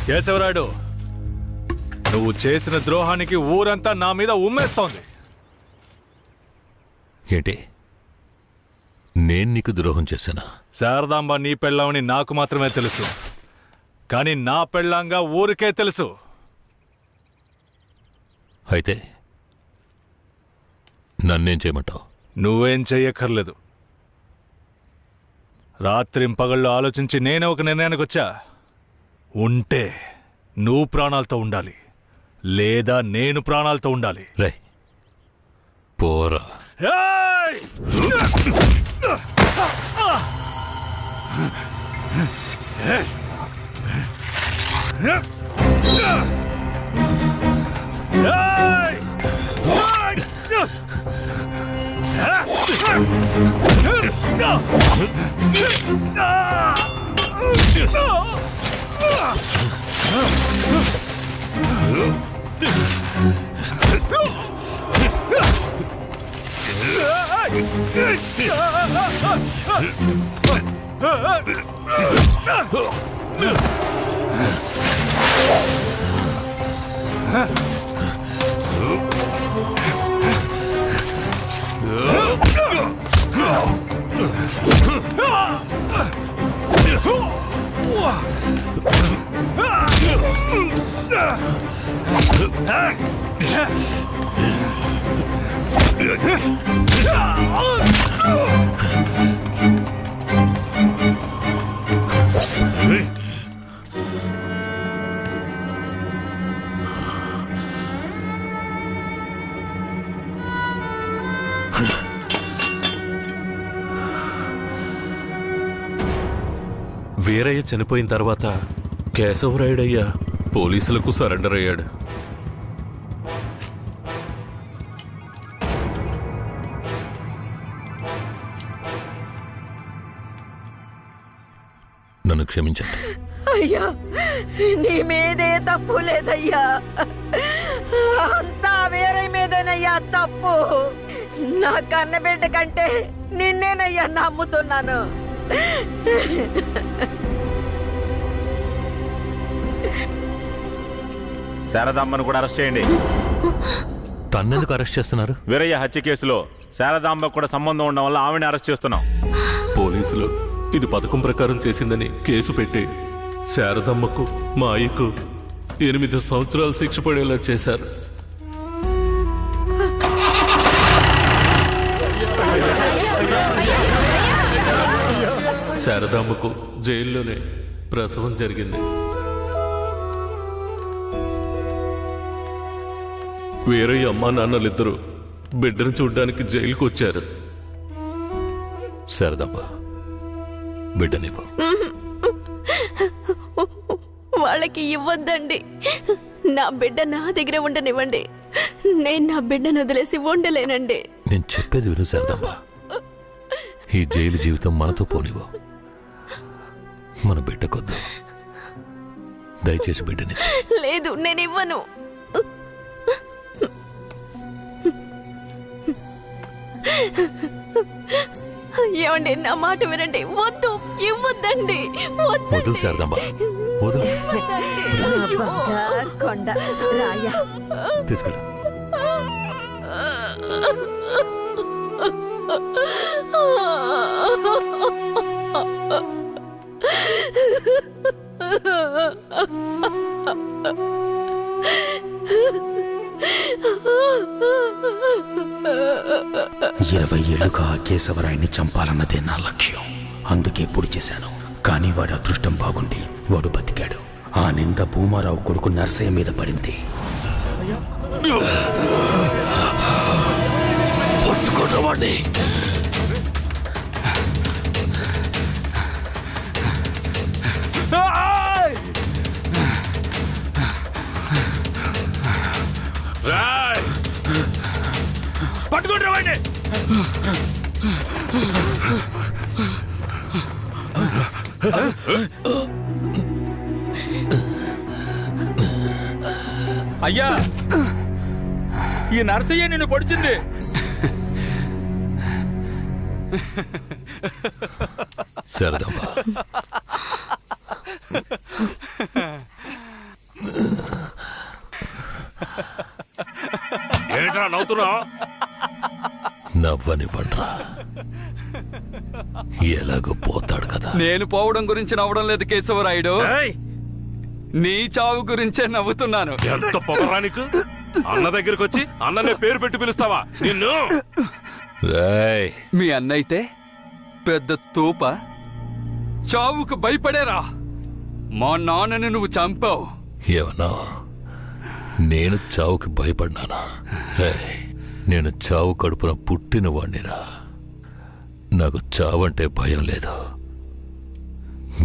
కేశవరాయుడు, నువ్వు చేసిన ద్రోహానికి ఊరంతా నా మీద ఉమ్మేస్తోంది. ఏంటి, నేను నీకు ద్రోహం చేశానా? శారదాంబ నీ పెళ్ళామని నాకు మాత్రమే తెలుసు, కానీ నా పెళ్ళాంగా ఊరికే తెలుసు. అయితే నన్నేం చేయమంటావు? నువ్వేం చెయ్యక్కర్లేదు. రాత్రింపగళ్ళు ఆలోచించి నేనే ఒక నిర్ణయానికి వచ్చా. ఉంటే నువ్వు ప్రాణాలతో ఉండాలి, లేదా నేను ప్రాణాలతో ఉండాలి. రే పోరా. వీరయ్య చనిపోయిన తర్వాత కేశవరాయుడయ్య పోలీసులకు సరెండర్ అయ్యాడు. నన్ను క్షమించండి. అయ్యా, నీ మీదే తప్పు లేదయ్యా, అంతా వేరే మీదేనయ్యా తప్పు. నా కన్నబిడ్డ కంటే నిన్నేనయ్యా నమ్ముతున్నాను. శారదాంబను కూడా అరెస్ట్ చేయండి. తన్నెందుకు అరెస్ట్ చేస్తున్నారు? వీరయ్య హత్య కేసులో శారదాంబ కూడా సంబంధం ఉండడం వల్ల ఆవిడని అరెస్ట్ చేస్తున్నాం. పోలీసులు ఇది పథకం ప్రకారం చేసిందని కేసు పెట్టి శారదమ్మకు మా అయ్యకు 8 సంవత్సరాలు శిక్ష పడేలా చేశారు. శారదమ్మకు జైల్లోనే ప్రసవం జరిగింది. వీరయ్య అమ్మా నాన్నలిద్దరూ బిడ్డను చూడ్డానికి జైలుకు వచ్చారు. శారదమ్మ, బిడ్డనివ్వు. వాళ్ళకి ఇవ్వద్దండి, నా బిడ్డ నా దగ్గర ఉండనివ్వండి. నేను నా బిడ్డను వదిలేసి ఉండలేనండి. నేను చెప్పేది విను శారదమ్మ, ఈ జైలు జీవితం మనతో పోనివ్వు. మన బిడ్డకొద్దు, దయచేసి బిడ్డని. లేదు, నేను ఇవ్వను. ఏమండి, నా మాట వినండి. వద్దు, ఇవ్వద్దండి. వదులు శారదమ్మ, వదులు. కొండ రాయా తీసుకెళ్ళి. ఏళ్లుగా కేశవరాయుని చంపాలన్నదే నా లక్ష్యం. అందుకే పొడి చేశాను. కానీ వాడి అదృష్టం బాగుండి వాడు బతికాడు. ఆ నింద భూమారావు కొడుకు నర్సయ్య మీద పడింది. పట్టుకోవాడిని. పట్టుకుంటావాడిని. అయ్యా, ఈ నర్సయ్య నిన్ను పొడిచింది. శారదమ్మ, ఏంట్రా నవ్వుతున్నా? నవ్వనివ్వండ్రా, ఎలాగో పోతాడు కదా. నేను పోవడం గురించి నవ్వడం లేదు కేశవరాయుడు, నీ చావు గురించే నవ్వుతున్నాను. ఎంత పొగరానికి అన్న దగ్గరికి వచ్చి అన్ననే పేరు పెట్టి పిలుస్తావా నిన్ను? రేయ్, మీ అన్నయితే పెద్ద తూప, చావుకు భయపడేరా. మా నాన్నని నువ్వు చంపావు. ఏమన్నా నేను చావుకి భయపడ్డానా? రేయ్, నేను చావు కడుపున పుట్టిన వాణ్ణిరా. నాకు చావంటే భయం లేదు.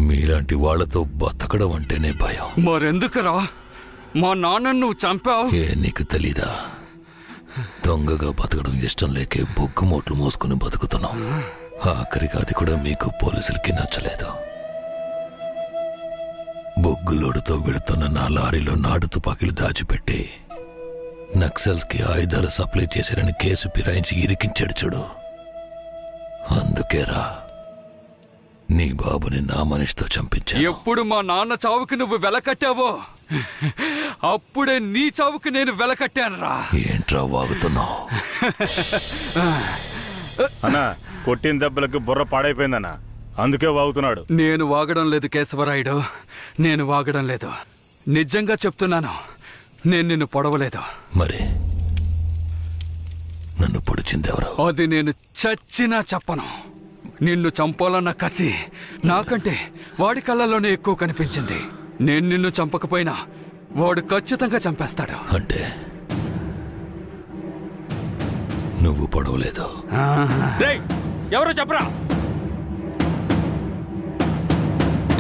మీలాంటి వాళ్లతో బతకడం అంటేనే భయం. మరెందుకురా మా నాన్నని నువ్వు చంపావు? ఏ నీకు తెలీదా? దొంగగా బతకడం ఇష్టం లేకే బొగ్గు మోట్లు మోసుకుని బతుకుతున్నాం. ఆఖరికి అది కూడా మీకు పోలీసులకి నచ్చలేదు. బొగ్గులోడుతో వెళుతున్న నా లారీలో నాటు తుపాకీలు దాచిపెట్టి నక్సల్స్ కి ఆయుధాలు సప్లై చేశారని కేసు ఫిరాయించి ఇరికించాడు చూడు. అందుకేరా నీ బాబుని నా మనిషితో చంపించా. ఎప్పుడు మా నాన్న చావుకి నువ్వు వెలకట్టావో అప్పుడే నీ చావుకి నేను వెలకట్టానురా. ఏంట్రా వాగుతున్నావు? అన్నా కొట్టిన దెబ్బలకి బుర్ర పాడైపోయిందన్నా, అందుకే వాగుతున్నాడు. నేను వాగడం లేదు కేశవరాయుడు, నేను వాగడం లేదు. నిజంగా చెప్తున్నాను, నేను నిన్ను పొడవలేదు. మరి నన్ను పొడిచిందెవరు? అది నేను చచ్చినా చెప్పను. నిన్ను చంపాలన్న కసి నాకంటే వాడి కళ్ళలోనే ఎక్కువ కనిపించింది. నేను నిన్ను చంపకపోయినా వాడు ఖచ్చితంగా చంపేస్తాడు. అంటే నువ్వు పొడవలేదు? ఎవరో చెప్పరా?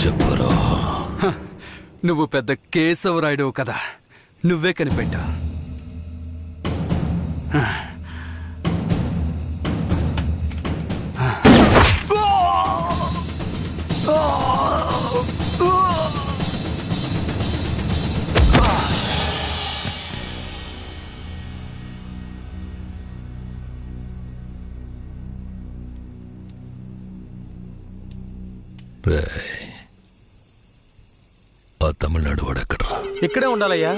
చెప్పరా? నువ్వు పెద్ద కేశవరాయుడు కదా, నువ్వే కనిపెట్టా. ఆ తమిళనాడు వాడు ఎక్కడ్రా? ఇక్కడే ఉండాలయ్యా.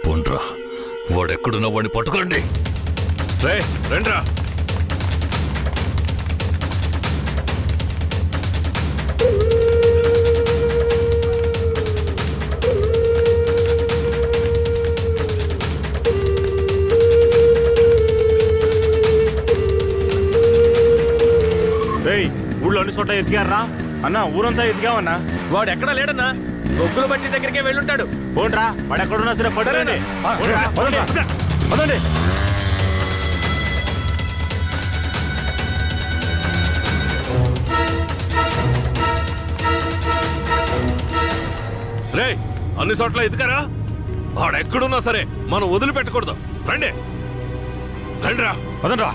పోండ్రా, వాడెక్కడున్నా వాడిని పట్టుకోండి. రండ్రా. ఊళ్ళో అన్ని చోట్ల ఎతికారా అన్నా? ఊరంతా ఎతికామన్నా. వాడు ఎక్కడా లేడన్నా, బొగ్గుల బట్టి దగ్గరికే వెళ్ళుంటాడు. పోండ్రా, వాడు ఎక్కడున్నా సరే పడండి. రే, అన్ని చోట్ల ఎదుకారా? వాడెక్కడున్నా సరే మనం వదిలిపెట్టకూడదు. రండి, రండ్రా, పదండ్రా.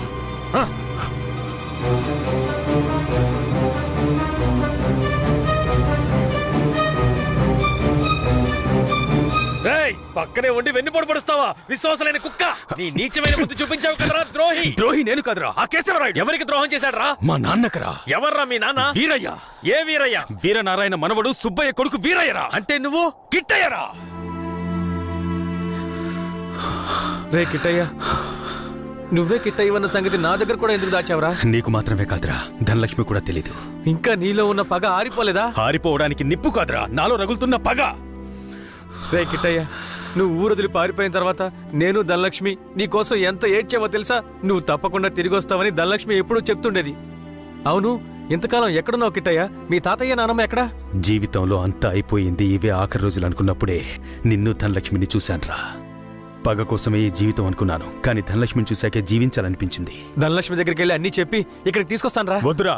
పక్కనే ఉండి వెన్ను పొడుపడుస్తావా? విశ్వాసలేని కుక్క, నీ నీచమైన బుద్ధి చూపించావు కదరా ద్రోహి. ద్రోహి నేను కాదురా, ఆ కేశవరాయుడు. ఎవరికి ద్రోహం చేశాడ్రా? మా నాన్నకరా. ఎవర్రా మీ నాన్న? వీరయ్య. ఏ వీరయ్య? వీరనారాయణ మనవడు సుబ్బయ్య కొడుకు వీరయ్యరా. అంటే నువ్వు కిట్టయ్యరా. రే కిట్టయ్య, నువ్వే కిట్టయ్యవన్న సంగతి నా దగ్గర కూడా ఎందుకు దాచావరా? నీకు మాత్రమే కాదురా, ధనలక్ష్మి కూడా తెలీదు. ఇంకా నీలో ఉన్న పగ ఆరిపోలేదా? ఆరిపోవడానికి నిప్పు కాదురా, నాలో రగులుతున్న పగ. రే కిట్టయ్య, నువ్వు ఊరొదిలి పారిపోయిన తర్వాత నేను ధనలక్ష్మి నీకోసం ఎంత ఏడ్చావో తెలుసా? నువ్వు తప్పకుండా తిరిగి వస్తావని ధనలక్ష్మి ఎప్పుడూ చెప్తుండేది. అవును, ఇంతకాలం ఎక్కడున్నావు కిట్టయ్య? మీ తాతయ్య నానమ్మ ఎక్కడా? జీవితంలో అంతా అయిపోయింది, ఇవే ఆఖరి రోజులు అనుకున్నప్పుడే నిన్ను ధనలక్ష్మిని చూశాన్రా. పగ కోసమే ఈ జీవితం అనుకున్నాను, కానీ ధనలక్ష్మిని చూశాకే జీవించాలనిపించింది. ధనలక్ష్మి దగ్గరికి వెళ్ళి అన్నీ చెప్పి ఇక్కడికి తీసుకొస్తాను రా. వద్దురా,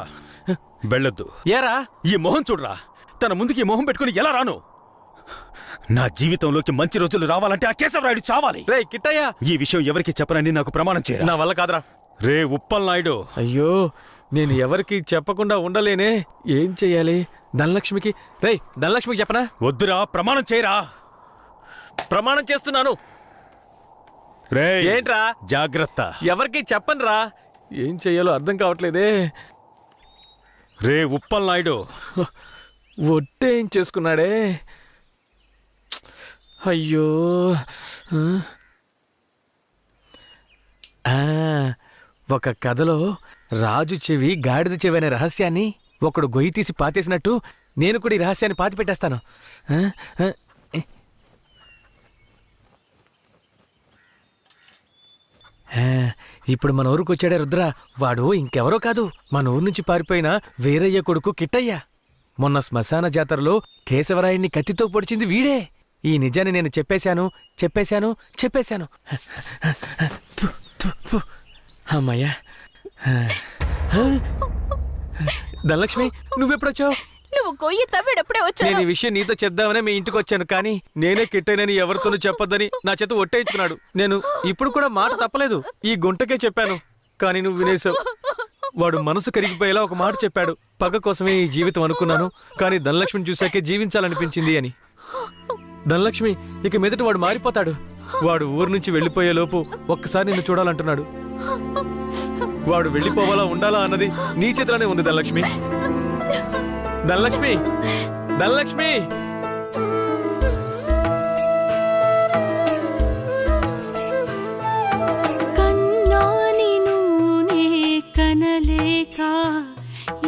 వెళ్ళొద్దు. ఏరా? ఈ మొహం చూడరా, తన ముందుకి ఈ మొహం పెట్టుకుని ఎలా రాను? నా జీవితంలోకి మంచి రోజులు రావాలంటే ఆ కేశవరాయుడు చావాలి. రే కిట్టయ్య, ఈ విషయం ఎవరికి చెప్పనని నాకు ప్రమాణం చేయరా. నా వల్ల కాదురా. రే ఉప్పల్ నాయుడు. అయ్యో, నేను ఎవరికి చెప్పకుండా ఉండలేనే. ఏం చెయ్యాలి? ధనలక్ష్మికి ధనలక్ష్మికి చెప్పనా? వద్దురా, ప్రమాణం చేయరా. ప్రమాణం చేస్తున్నాను. రే ఏంట్రా? జాగ్రత్త. ఎవరికి చెప్పనురా. ఏం చెయ్యాలో అర్థం కావట్లేదే. రే ఉప్పల్ నాయుడు, ఒట్టేయించేసుకున్నాడే. అయ్యో. ఒక కథలో రాజు చెవి గాడిద చెవి అనే రహస్యాన్ని ఒకడు గొయ్యి తీసి పాతేసినట్టు నేను కూడా ఈ రహస్యాన్ని పాతి పెట్టేస్తాను. ఇప్పుడు మన ఊరికి వచ్చాడే రుద్ర. వాడు ఇంకెవరో కాదు, మన ఊరు నుంచి పారిపోయిన వీరయ్య కొడుకు కిట్టయ్య. మొన్న శ్మశాన జాతరలో కేశవరాయుణ్ణి కత్తితో పొడిచింది వీడే. ఈ నిజాన్ని నేను చెప్పేశాను. అమ్మయ్యా. ధనలక్ష్మి, నువ్వెప్పుడొచ్చావు? నువ్వు గొయ్యి తవ్వేటప్పుడే వచ్చావు. నేను ఈ విషయం నీతో చెప్దామనే మీ ఇంటికి వచ్చాను, కానీ నేనే కిట్టైనని ఎవరితోనూ చెప్పొద్దని నా చేత ఒట్టేయించుకున్నాడు. నేను ఇప్పుడు కూడా మాట తప్పలేదు, ఈ గుంటకే చెప్పాను, కానీ నువ్వు వినేశావు. వాడు మనసు కరిగిపోయేలా ఒక మాట చెప్పాడు. పగ కోసమే ఈ జీవితం అనుకున్నాను, కానీ ధనలక్ష్మిని చూశాకే జీవించాలనిపించింది అని. ధనలక్ష్మి, ఇక మీదట వాడు మారిపోతాడు. వాడు ఊరు నుంచి వెళ్లిపోయేలోపు ఒక్కసారి నిన్ను చూడాలంటున్నాడు. వాడు వెళ్ళిపోవాలా ఉండాలా అన్నది నీ చేతిలోనే ఉంది ధనలక్ష్మి. ధనలక్ష్మి, ధనలక్ష్మి. కన్నాని నూనె కనలేక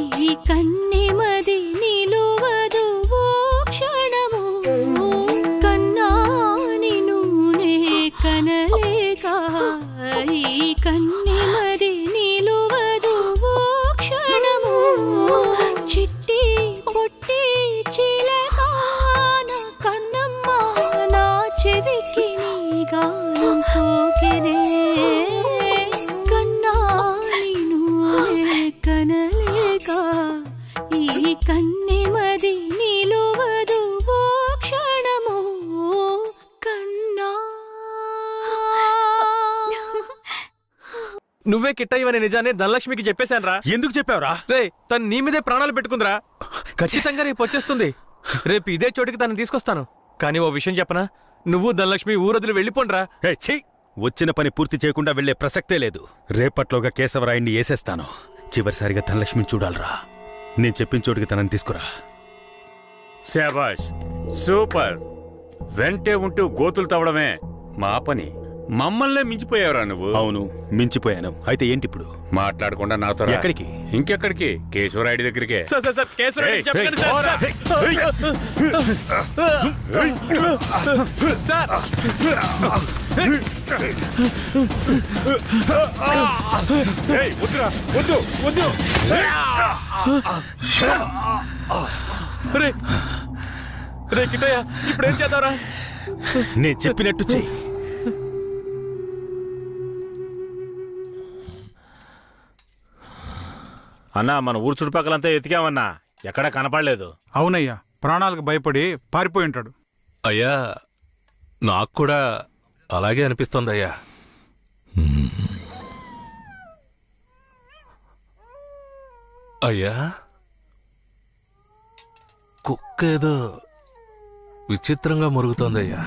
ఈ కన్నెమది నిలువదు ఓ క్షణము. కన్నాని నూనె కనలేక ఈ కన్నెమది నిలువదు ఓ క్షణము. చిట్టి పొట్టి చిలక నా కన్నమ్మ నా చెవికి నీ గానం సోకినే. కన్నాని నూనె కనలేక ఈ కన్నెమది నిలువదు ఓ క్షణము. కన్నా. నువ్వే కిట్టయ్యవనే నిజాన్ని ధనలక్ష్మికి చెప్పేశాను రా. ఎందుకు చెప్పావురా? రే, తను నీ మీదే ప్రాణాలు పెట్టుకుందిరా. ఖచ్చితంగా రేపు వచ్చేస్తుంది. రేపు ఇదే చోటికి తనని తీసుకొస్తాను. కానీ ఓ విషయం చెప్పనా, నువ్వు ధనలక్ష్మి ఊరొదిలి వెళ్ళిపోండ్రా. వచ్చిన పని పూర్తి చేయకుండా వెళ్లే ప్రసక్తే లేదు. రేపట్లోగా కేశవరాయుణ్ణి వేసేస్తాను. చివరిసారిగా ధనలక్ష్మిని చూడాలరా. నేను చెప్పిన చోటికి తనని తీసుకురా. శాబాష్, సూపర్. వెంటే ఉంటూ గోతులు తవ్వడమే మా పని. మమ్మల్నే మించిపోయావురా నువ్వు. అవును, మించిపోయాను. అయితే ఏంటి ఇప్పుడు? మాట్లాడకుండా నాతో ఎక్కడికి? ఇంకెక్కడికి? కేశవరాయుడి దగ్గరికే. సార్, కేశవరాయుడు చెప్పండి సార్. వద్దు. రే కిట్టయ్య, ఇప్పుడు ఏం చేద్దాంరా? నేను చెప్పినట్టు చెయ్యి. అన్నా, మన ఊరు చుట్టుపక్కలంతా ఎతికామన్నా, ఎక్కడా కనపడలేదు. అవునయ్యా, ప్రాణాలకు భయపడి పారిపోయి ఉంటాడు. అయ్యా, నాకు కూడా అలాగే అనిపిస్తోంది అయ్యా. అయ్యా, కుక్క ఏదో విచిత్రంగా మురుగుతోందయ్యా.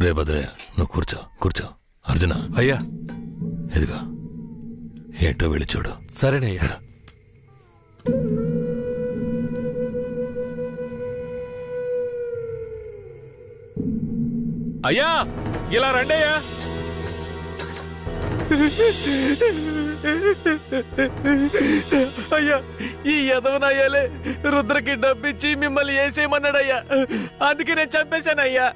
రే భద్రే, నువ్వు కూర్చో. అర్జున. అయ్యా. ఇదిగా ఏంటో వెళ్ళి చూడు. సరేనయ్యా. అయ్యా, ఇలా రండయ్యా. అయ్యా, ఈ యదవనయ్యాలే రుద్రకి డబ్బిచ్చి మిమ్మల్ని వేసేయమన్నాడయ్యా. అందుకే నేను చంపేశానయ్యా.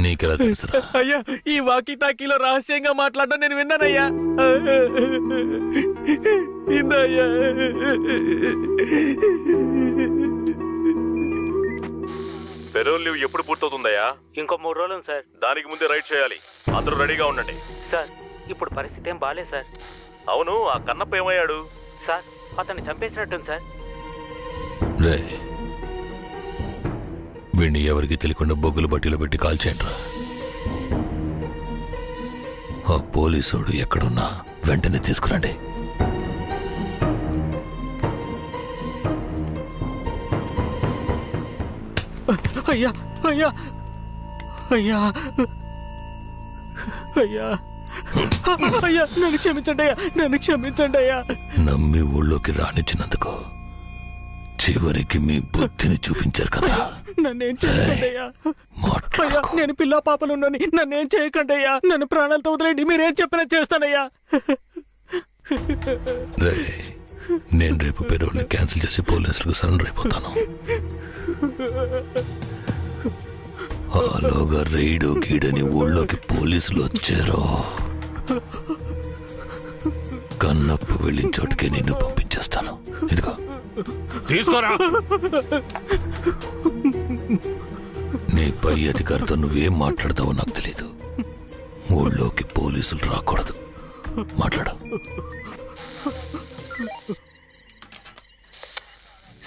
నీకెలా తెలుసురా? అయ్యా, ఈ వాకీ టాకీలో రహస్యంగా మాట్లాడడం నేను విన్నానయ్యా. ఇందయ్యా. పెరోల్ లీవ్ ఎప్పుడు పూర్తవుతుందయ్యా? ఇంకో 3 రోజులు సార్. దానికి ముందే రైడ్ చేయాలి. అందరూ రెడీగా ఉండండి. సార్, ఇప్పుడు పరిస్థితి ఏం బాలేదు సార్. అవును, ఆ కన్నప్ప ఏమయ్యాడు? సార్, అతన్ని చంపేసినట్టుంది సార్. రే, వీణ్ణి ఎవరికి తెలియకుండా బొగ్గులు బట్టీలో పెట్టి కాల్చేయండిరా. ఆ పోలీసోడు ఎక్కడున్నా వెంటనే తీసుకురండి. అయ్యా, అయ్యా, అయ్యా, అయ్యా, అయ్యా నన్ను క్షమించండి అయ్యా, నన్ను క్షమించండి అయ్యా. నమ్మి ఊళ్ళోకి రానిచ్చినందుకు చివరికి మీ బుద్ధిని చూపించారు కదా. నన్నేం చేయకండి అయ్యా. అయ్యా నేను పిల్ల పాపలు ఉన్నాను, నన్నేం చేయకండి అయ్యా. నన్ను ప్రాణాలతో వదిలేండి, మీరేం చెప్పినా చేస్తానయ్యా. నేను రేపు పెరోల్ని క్యాన్సిల్ చేసి పోలీసులకు సరెండర్ అయిపోతాను. ఆలోగా రైడు గీడని ఊళ్ళోకి పోలీసులు వచ్చారో కన్నప్పు వెళ్ళిన చోటుకే నిన్ను పంపించేస్తాను. ఇదిగో తీసుకోరా. నీ పై అధికారితో నువ్వేం మాట్లాడతావో నాకు తెలీదు. ఊళ్ళోకి పోలీసులు రాకూడదు. మాట్లాడు.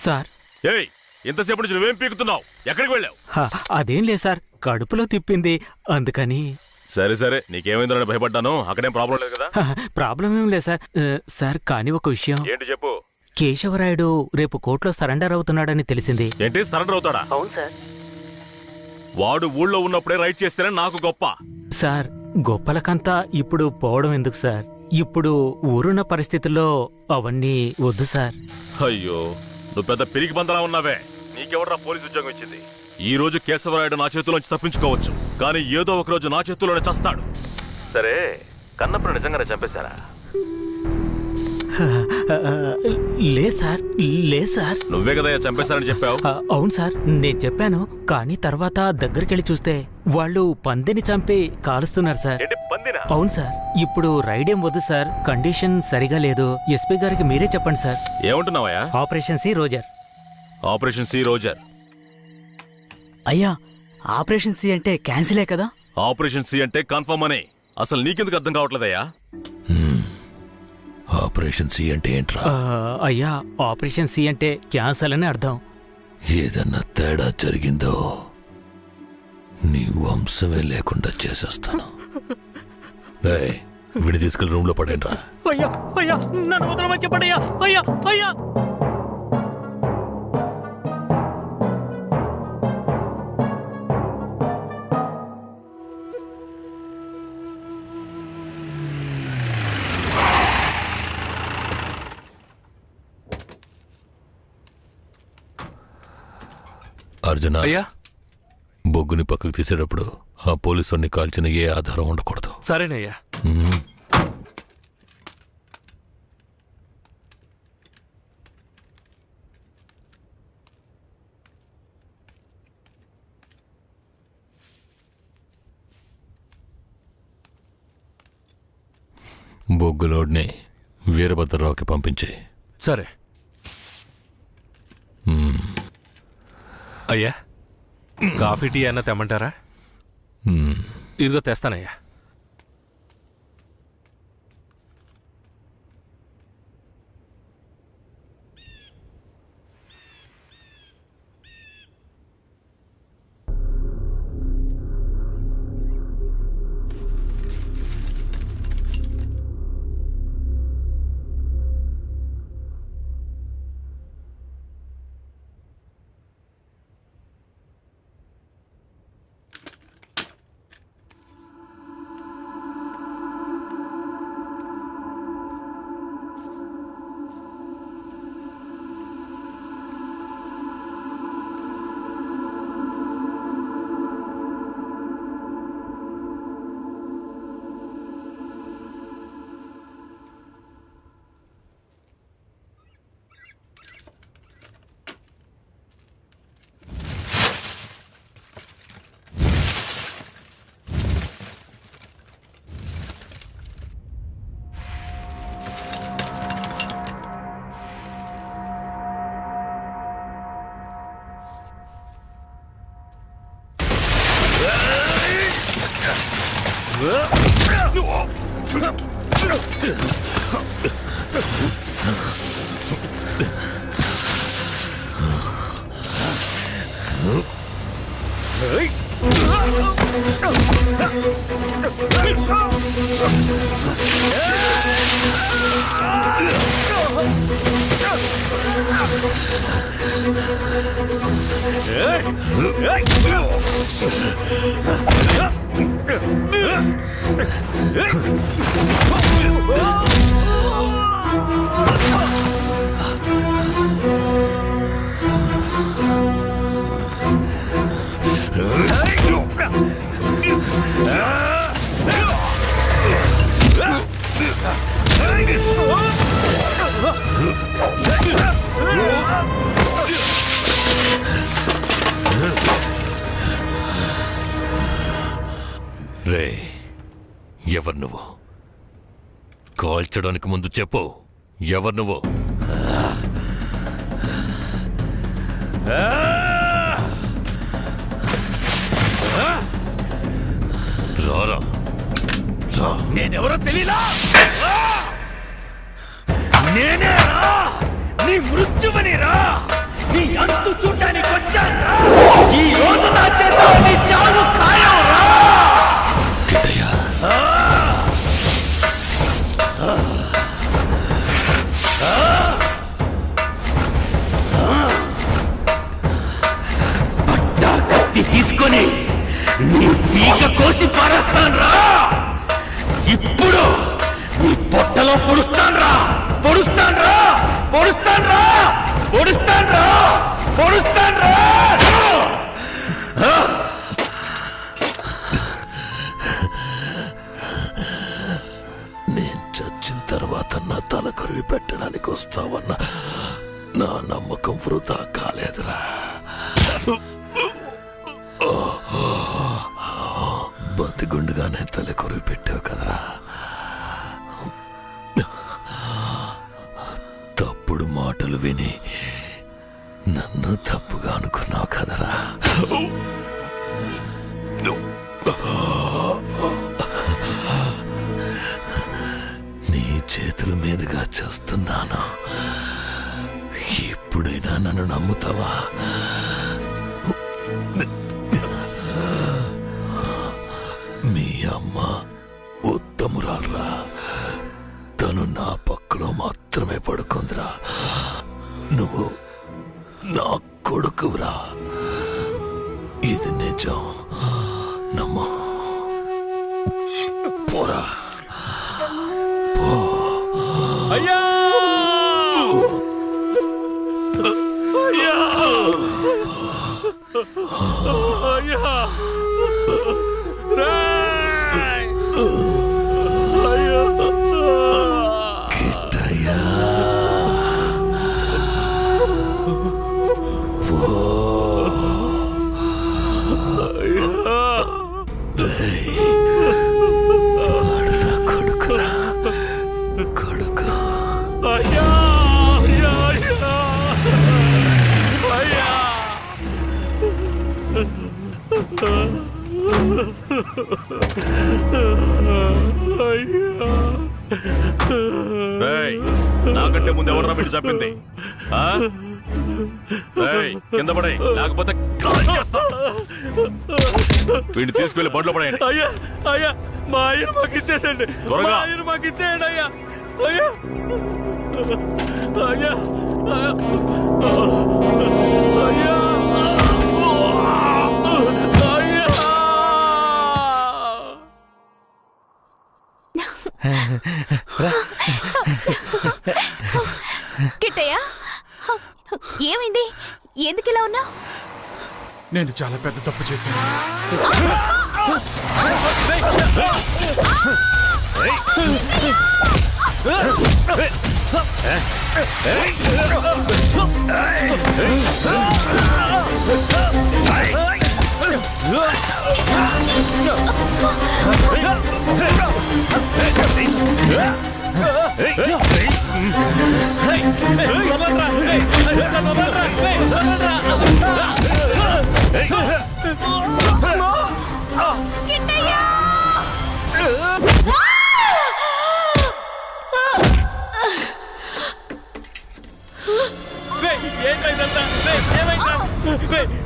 సార్ ఏయ్, ఇంతసేపు నుంచి నువ్వేం పీకుతున్నావు? ఎక్కడికి వెళ్ళావు? అదేం లేదు సార్, కడుపులో తిప్పింది అందుకని. సరే సరే, నీకేమైందని భయపడ్డాను. అక్కడేం ప్రాబ్లం లేదు కదా? ప్రాబ్లం ఏం లేదు సార్. సార్ కానీ ఒక విషయం. ఏంటి చెప్పు. కేశవరాయుడు రేపు కోర్టులో సరెండర్ అవుతున్నాడని తెలిసింది. ఏంటి సరెండర్ అవుతాడా? అవును సార్. వాడు ఊళ్ళో ఉన్నప్పుడే రైట్ చేస్తేనే నాకు గొప్ప. సార్ గొప్పలకంతా ఇప్పుడు పోవడం ఎందుకు సార్? ఇప్పుడు ఊరున్న పరిస్థితుల్లో అవన్నీ వద్దు సార్. అయ్యో, నువ్వు పెద్ద పిరికి బందలా ఉన్నావే. నీకెవడ్రా పోలీసు ఉద్యోగం ఇచ్చింది? ఈ రోజు కేశవరాయుడు నా చేతిలోంచి తప్పించుకోవచ్చు, కానీ ఏదో ఒక రోజు నా చేతిలోనే చస్తాడు. సరే, కన్నప్పను నిజంగానే చంపేశారా? లే సార్, లే సార్. నువ్వే కదా చంపేశారని చెప్పావు. అవును సార్, నేను చెప్పాను. కానీ తర్వాత దగ్గరికెళ్ళి చూస్తే వాళ్ళు పందిని చంపి కాలుస్తున్నారు సార్. అవును సార్. ఇప్పుడు రైడేం వద్దు సార్, కండిషన్ సరిగా లేదు. ఎస్పీ గారికి మీరే చెప్పండి సార్. ఏమంటున్నావయ్యా? Operation C Roger. Operation C Roger. అయ్యా, ఆపరేషన్ సి అంటే క్యాన్సిలే కదా? ఆపరేషన్ సి అంటే కన్ఫర్మ్ అని. అసలు నీకెందుకు అర్థం కావట్లేదయ్యా? ఆపరేషన్ సి అంటే ఏంట్రా? అయ్యా, ఆపరేషన్ సి అంటే క్యాన్సల్ అని అర్థం. ఏదన్నా తేడా జరిగిందో నీ వంశమే లేకుండా చేసేస్తాను. విడి తీసుకెళ్ళి రూమ్ లో పడేంట్రా. అయ్యా అయ్యా, నన్ను వదలమని చెప్పండి అయ్యా. అయ్యా అయ్యా. అర్జున, బొగ్గుని పక్కకు తీసేటప్పుడు ఆ పోలీసుని కాల్చిన ఏ ఆధారం ఉండకూడదు. సరేనయ్యా. బొగ్గులోడ్ని వీరభద్రరావుకి పంపించే. సరే అయ్యా. కాఫీ టీ అన్న తెమ్మంటారా? ఇదిగో తెస్తానయ్యా. Hey! రే, ఎవరు నువ్వు? కాల్చడానికి ముందు చెప్పు, ఎవరు నువ్వు? రారా, రా. నేనెవరో తెలీదా? నేనే రా, నీ మృత్యువని రా, నీ అంతు చూడడానికి వచ్చాను. ఈ రోజు నా చేతిలో నీ చావు ఖాయం రా. పట్టా కత్తి తీసుకొని నీ పీక కోసి పారేస్తాను రా. ఇప్పుడు నీ పొట్టలో పొడుస్తాను రా, పొడుస్తాను రా, పొడుస్తాను రా, పొడుస్తాను రా, పొడుస్తాను రా. నేను చచ్చిన తర్వాత నా తల కరివి పెట్టడానికి వస్తావన్న నా నమ్మకం వృధా కాలేదురా. బతిగుండుగానే తల కొరివి పెట్టావు కదరా. తప్పుడు మాటలు విని నన్ను తప్పుగా అనుకున్నావు కదరా. నీ చేతుల మీదుగా చేస్తున్నాను. ఇప్పుడైనా నన్ను నమ్ముతావా? మీ అమ్మ ఉత్తమురాల్రా, తను నా పక్కలో మాత్రమే పడుకుందిరా. నువ్వు నా కొడుకురా, ఇది నిజం, నమ్ము. పోరా, పో. అయ్యా అయ్యా అయ్యా రేయ్ అయ్యా కిట్టయ్యా, పో. రేయ్, వాడు నా కొడుకురా, కొడుకు. అయ్యా అయ్యా అయ్యా అయ్యా. రేయ్, నాకంటే ముందు ఎవరు వీడిని చంపింది? ఆ? రేయ్, కింద పడే, లేకపోతే కాల్చేస్తా. వీడిని తీసుకెళ్లి బండ్లో పడేయండి. అయ్యా అయ్యా, మా ఆయన మాకు ఇచ్చేసండి, త్వరగా. మా ఆయన మాకు ఇచ్చేయండి అయ్యా. అయ్యా అయ్యా అయ్యా కిట్టయ్య, ఏమైంది? ఎందుకు ఇలా ఉన్నావు? నేను చాలా పెద్ద తప్పు చేశాను.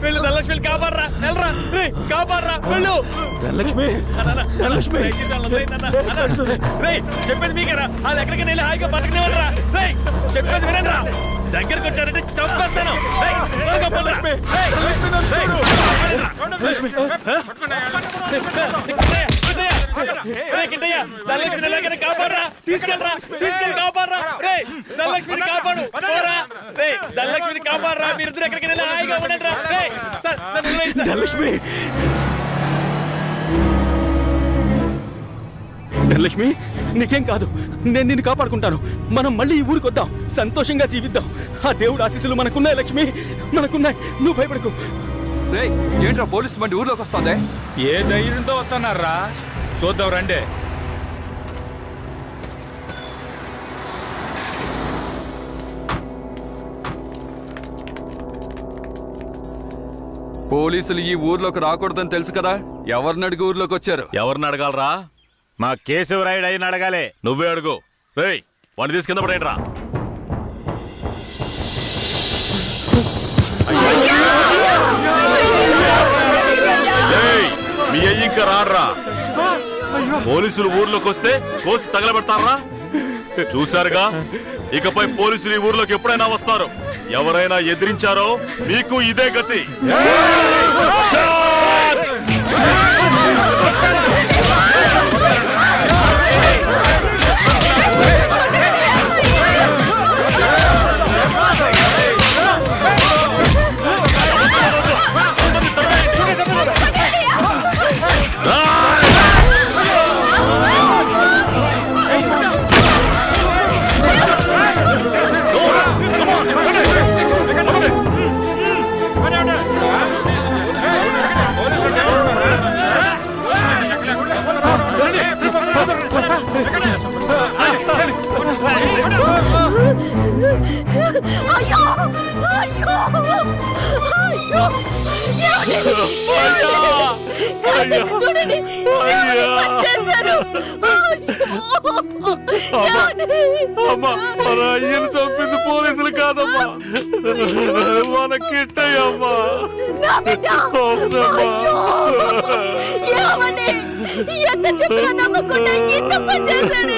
వెళ్ళు ధనలక్ష్మి, కాపాడరా, వెళ్ళరా, కాపాడరా, వెళ్ళు. ధనలక్ష్మి ధనలక్ష్మి చెప్పేది మీకేరా అది ఎక్కడికి వెళ్ళి హాయిగా బతకనివ్వరా చెప్పేది వినండి రా దగ్గరకు వచ్చారంటే చంపేస్తాను ధనలక్ష్మిని ఎలాగైనా కాపాడరా తీసుకెళ్ళరా తీసుకెళ్ళి కాపాడరా ధనలక్ష్మిని కాపాడు ధనలక్ష్మిని కాపాడరా మీరు ఎక్కడికి వెళ్ళి హాయిగా ఉండండి రా ధనలక్ష్మి ధనలక్ష్మి నీకేం కాదు నేను నిన్ను కాపాడుకుంటాను మనం మళ్ళీ ఈ ఊరికి వద్దాం సంతోషంగా జీవిద్దాం ఆ దేవుడు ఆశీస్సులు మనకున్నాయి లక్ష్మి మనకున్నాయి నువ్వు భయపడకు ఏంట్రా పోలీసు బండి ఊర్లోకి వస్తుంది ఏ ధైర్యంతో వస్తున్నారా చూద్దాం రండి పోలీసులు ఈ ఊర్లోకి రాకూడదని తెలుసు కదా ఎవరిని అడిగి ఊర్లోకి వచ్చారు ఎవరిని అడగాలరా మా కేశవరాయుడు అయిన అడగాలి నువ్వే అడుగు రేయ్ వాడిని తీసి కింద పడేయండి రా మీ అయ్యి ఇంకా రాడ్రా పోలీసులు ఊర్లోకి వస్తే కోసి తగలబెడతారా చూశారుగా ఇకపై పోలీసులు ఈ ఊర్లోకి ఎప్పుడైనా వస్తారు ఎవరైనా ఎదిరించారో మీకు ఇదే గతి అయ్యో అయ్యో అయ్యో చూడండి మన అయ్యను చంపింది పోలీసులు కాదమ్మా మన కిట్టయ్యమ్మా ఎంత చెప్పినా నమ్మకుండా ఇంత పని చేశాడు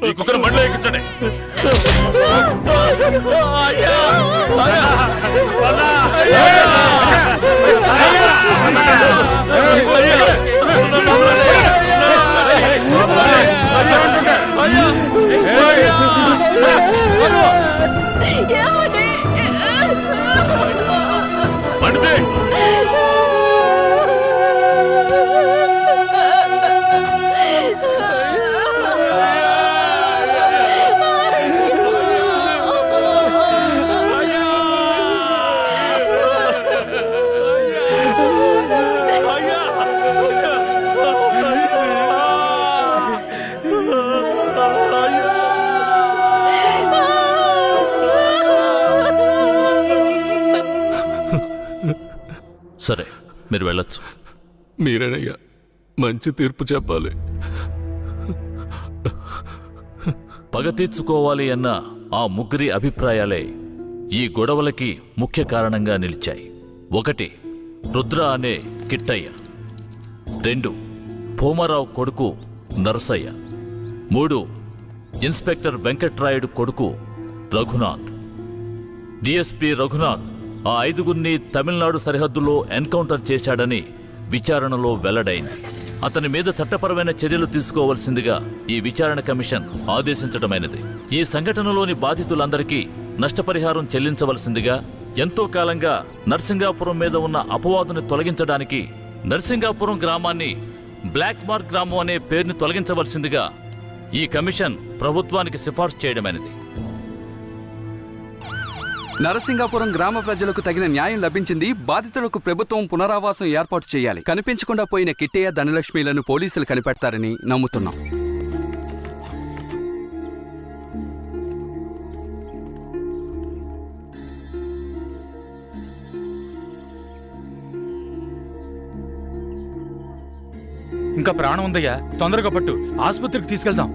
ఈ కుక్కను బండ్లో ఎక్కించండి సరే మీరు వెళ్ళొచ్చు. మీరేనయ్యా మంచి తీర్పు చెప్పాలి. పగ తీర్చుకోవాలి అన్న ఆ ముగ్గురి అభిప్రాయాలే ఈ గొడవలకి ముఖ్య కారణంగా నిలిచాయి. 1 రుద్ర అనే కిట్టయ్య, 2 భూమారావు కొడుకు నరసయ్య, 3 ఇన్స్పెక్టర్ వెంకట్రాయుడు కొడుకు రఘునాథ్. డిఎస్పీ రఘునాథ్ ఆ 5గురిని తమిళనాడు సరిహద్దులో ఎన్కౌంటర్ చేశాడని విచారణలో వెల్లడైంది. అతని మీద చట్టపరమైన చర్యలు తీసుకోవాల్సిందిగా ఈ విచారణ కమిషన్ ఆదేశించడమైనది. ఈ సంఘటనలోని బాధితులందరికీ నష్టపరిహారం చెల్లించవలసిందిగా, ఎంతో కాలంగా నర్సింగాపురం మీద ఉన్న అపవాదుని తొలగించడానికి నర్సింగాపురం గ్రామాన్ని బ్లాక్ మార్క్ గ్రామం అనే పేరుని తొలగించవలసిందిగా ఈ కమిషన్ ప్రభుత్వానికి సిఫార్సు చేయడమైనది. నరసింగాపురం గ్రామ ప్రజలకు తగిన న్యాయం లభించింది. బాధితులకు ప్రభుత్వం పునరావాసం ఏర్పాటు చేయాలి. కనిపించకుండా పోయిన కిట్టయ్య, ధనలక్ష్మిలను పోలీసులు కనిపెడతారని నమ్ముతున్నాం. ఇంకా ప్రాణం ఉందయ్యా, తొందరగా పట్టు, ఆసుపత్రికి తీసుకెళ్దాం.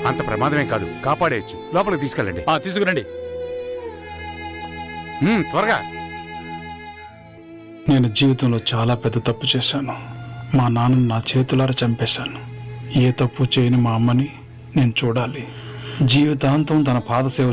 అంత ప్రమాదమే కాదు, కాపాడేయచ్చు. లోపలికి తీసుకెళ్ళండి. తీసుకురండి. త్వరగా. నేను జీవితంలో చాలా పెద్ద తప్పు చేశాను. మా నాన్నను నా చేతులారా చంపేశాను. ఏ తప్పు చేయని మా అమ్మని నేను చూడాలి. జీవితాంతం తన పాదసేవ